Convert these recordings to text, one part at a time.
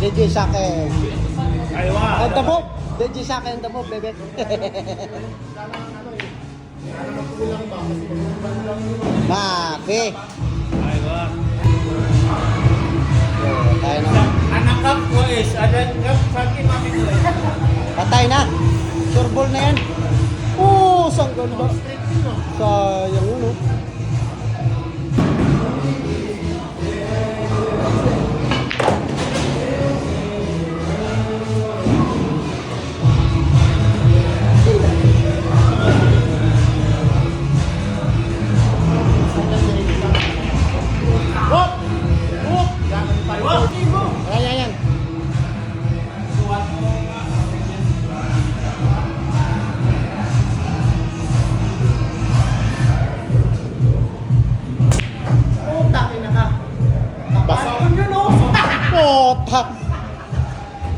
DJ Sake. Aywa. And the move. DJ Sake and the move, bebe. Maki. Aywa. Tayo na. Anak kap ko is, anak kap sa akin mami ko is. Patay na. Surbol na yan. Sang ganda. Sayang yun, oh. Wop! Wop! Ayan. Basta. Potak.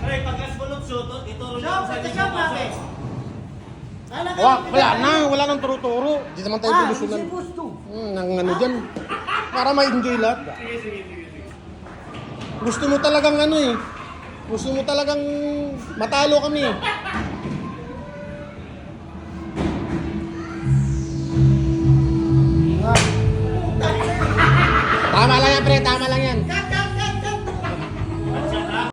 Ay, pagkas bulog suto, ituro Shop, sa ito shop natin. Wala nang turo-turo. Di naman tayo pilusunan. Nang ano dyan. Para ma-enjoy lahat. Gusto mo talagang ano eh. Gusto mo talagang matalo kami eh. Tama lang yan, pre. Tama